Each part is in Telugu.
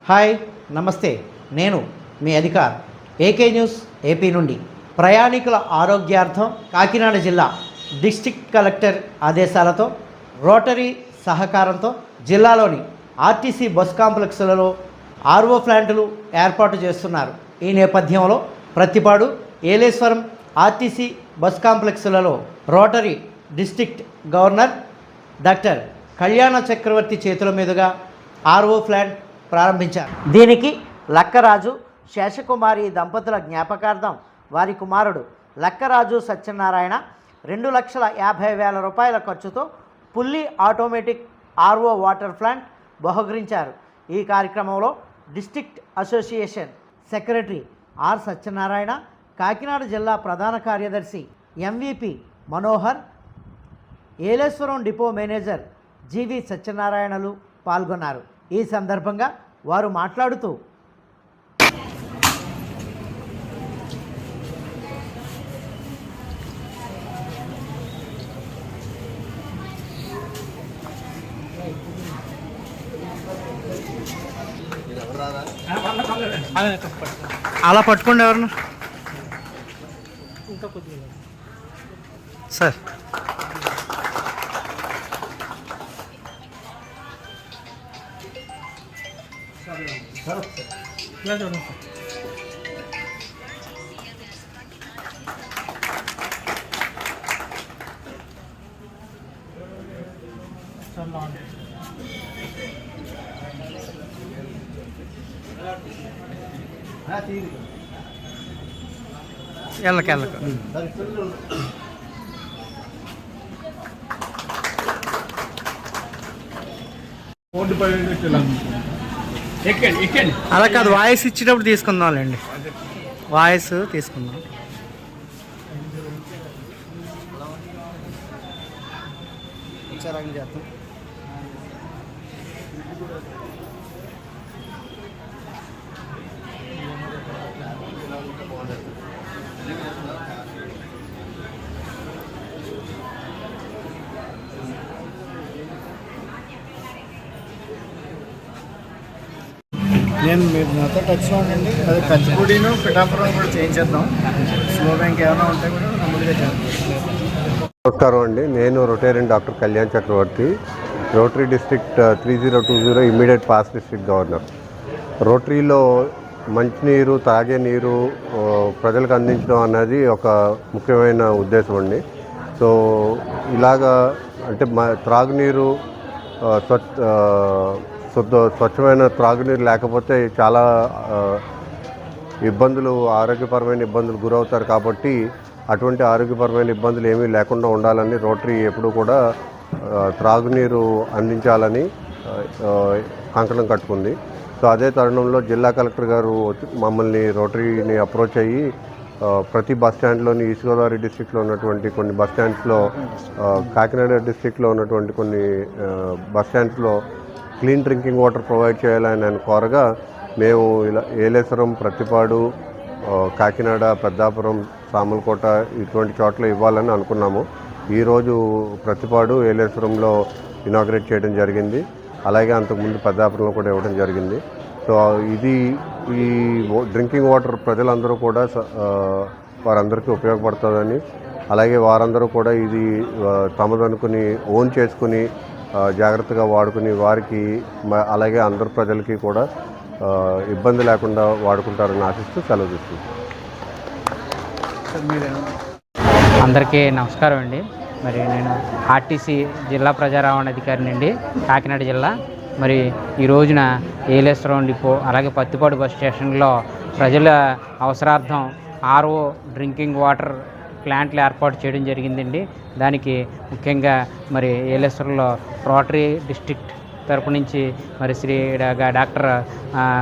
హాయ్ నమస్తే, నేను మీ అధికార్ ఏకే న్యూస్ ఏపీ నుండి. ప్రయాణికుల ఆరోగ్యార్థం కాకినాడ జిల్లా డిస్ట్రిక్ట్ కలెక్టర్ ఆదేశాలతో రోటరీ సహకారంతో జిల్లాలోని ఆర్టీసీ బస్ కాంప్లెక్స్లలో ఆర్ఓ ప్లాంటులు ఏర్పాటు చేస్తున్నారు. ఈ నేపథ్యంలో ప్రతిపాడు, ఏలేశ్వరం ఆర్టీసీ బస్ కాంప్లెక్స్లలో Rotary district governor doctor Kalyana Chakravarthi చేతుల మీదుగా ఆర్ఓ ప్లాంట్ ప్రారంభించారు. దీనికి లక్కరాజు శేషకుమారి దంపతుల జ్ఞాపకార్థం వారి కుమారుడు లక్కరాజు సత్యనారాయణ 2,50,000 రూపాయల ఖర్చుతో fully automatic RO water plant బహుకరించారు. ఈ కార్యక్రమంలో district association secretary R Satyanarayana, Kakinada జిల్లా ప్రధాన కార్యదర్శి MVP Manohar, Yeleswaram depot manager GV సత్యనారాయణలు పాల్గొన్నారు. ఈ సందర్భంగా వారు మాట్లాడుతూ అలా పట్టుకోండి ఎవరన్నా సార్. వెళ్ళక అలా కాదు, వాయిస్ ఇచ్చేటప్పుడు తీసుకుందాంలేండి, వాయిస్ తీసుకుందాం. చేద్దాం. నేను మీరు నాతో టచ్లో ఉండండి. అది కచ్చిపూడిను పిఠాపురం కూడా చేయించేద్దాం. స్లో బ్యాంక్ ఏమైనా ఉంటే కూడా నమ్మలుగా చేద్దాం. నమస్కారం అండి, నేను Rotarian doctor Kalyan Chakravarthi, Rotary district 3020 immediate past district governor. రోటరీలో మంచినీరు, తాగే నీరు ప్రజలకు అందించడం అన్నది ఒక ముఖ్యమైన ఉద్దేశం అండి. సో ఇలాగా అంటే త్రాగునీరు, స్వచ్ఛమైన త్రాగునీరు లేకపోతే చాలా ఇబ్బందులు, ఆరోగ్యపరమైన ఇబ్బందులు గురవుతారు. కాబట్టి అటువంటి ఆరోగ్యపరమైన ఇబ్బందులు ఏమీ లేకుండా ఉండాలని రోటరీ ఎప్పుడూ కూడా త్రాగునీరు అందించాలని కంకణం కట్టుకుంది. సో అదే తరుణంలో జిల్లా కలెక్టర్ గారు మమ్మల్ని రోటరీని అప్రోచ్ అయ్యి ప్రతి బస్ స్టాండ్లోని ఈస్ట్ గోదావరి డిస్ట్రిక్ట్లో ఉన్నటువంటి కొన్ని బస్ స్టాండ్స్లో, కాకినాడ డిస్ట్రిక్ట్లో ఉన్నటువంటి కొన్ని బస్ స్టాండ్స్లో క్లీన్ డ్రింకింగ్ వాటర్ ప్రొవైడ్ చేయాలని ఆయన కోరగా మేము ఇలా ఏలేశ్వరం, ప్రతిపాడు, కాకినాడ, పెద్దాపురం, సామలకోట ఇటువంటి చోట్ల ఇవ్వాలని అనుకున్నాము. ఈరోజు ప్రతిపాడు, ఏలేశ్వరంలో ఇనాగ్రేట్ చేయడం జరిగింది. అలాగే అంతకుముందు పెద్దాపురంలో కూడా ఇవ్వడం జరిగింది. సో ఇది ఈ డ్రింకింగ్ వాటర్ ప్రజలందరూ కూడా వారందరికీ ఉపయోగపడుతుందని, అలాగే వారందరూ కూడా ఇది తమదనుకుని ఓన్ చేసుకుని జాగ్రత్తగా వాడుకుని వారికి అలాగే అందరు ప్రజలకి కూడా ఇబ్బంది లేకుండా వాడుకుంటారని ఆశిస్తూ సెలవు తీసుకుంటాం. అందరికీ నమస్కారం అండి. మరి నేను ఆర్టీసీ జిల్లా ప్రజా రవాణా అధికారి నుండి కాకినాడ జిల్లా. మరి ఈ రోజున ఏలేశ్వరం డిపో అలాగే పత్తిపాడు బస్ స్టేషన్లో ప్రజల అవసరార్థం ఆర్ఓ డ్రింకింగ్ వాటర్ ప్లాంట్లు ఏర్పాటు చేయడం జరిగిందండి. దానికి ముఖ్యంగా మరి ఏలేశ్వరంలో రోటరీ డిస్ట్రిక్ట్ తరపు నుంచి మరి శ్రీ డాక్టర్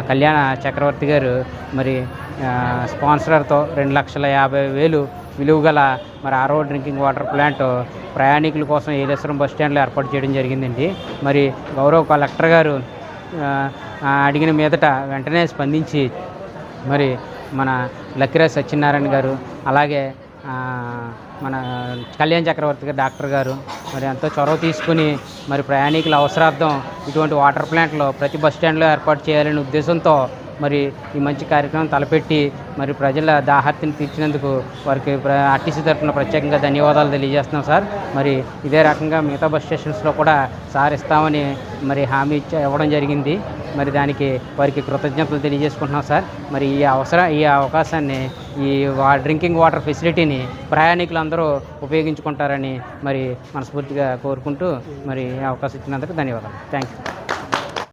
కళ్యాణ చక్రవర్తి గారు మరి స్పాన్సర్తో 2,50,000 విలువ గల మరి ఆర్ఓ డ్రింకింగ్ వాటర్ ప్లాంట్ ప్రయాణికుల కోసం ఏలేశ్వరం బస్ స్టాండ్లో ఏర్పాటు చేయడం జరిగిందండి. మరి గౌరవ కలెక్టర్ గారు అడిగిన మీదట వెంటనే స్పందించి మరి మన లక్కిరాజ్ సత్యనారాయణ గారు, అలాగే మన కళ్యాణ్ చక్రవర్తి గారు డాక్టర్ గారు, మరి ఎంతో చొరవ తీసుకుని మరి ప్రయాణికుల అవసరార్థం ఇటువంటి వాటర్ ప్లాంట్లు ప్రతి బస్ స్టాండ్లో ఏర్పాటు చేయాలనే ఉద్దేశంతో మరి ఈ మంచి కార్యక్రమం తలపెట్టి మరి ప్రజల దాహార్తిని తీర్చినందుకు వారికి ఆర్టీసీ తరఫున ప్రత్యేకంగా ధన్యవాదాలు తెలియజేస్తున్నాం సార్. మరి ఇదే రకంగా మిగతా బస్ స్టేషన్స్లో కూడా సార్ ఇస్తామని మరి హామీ ఇవ్వడం జరిగింది. మరి దానికి వారికి కృతజ్ఞతలు తెలియజేసుకుంటున్నాం సార్. మరి ఈ అవకాశాన్ని ఈ డ్రింకింగ్ వాటర్ ఫెసిలిటీని ప్రయాణికులందరూ ఉపయోగించుకుంటారని మరి మనస్ఫూర్తిగా కోరుకుంటూ మరి అవకాశం ఇచ్చినందుకు ధన్యవాదాలు. Thank you.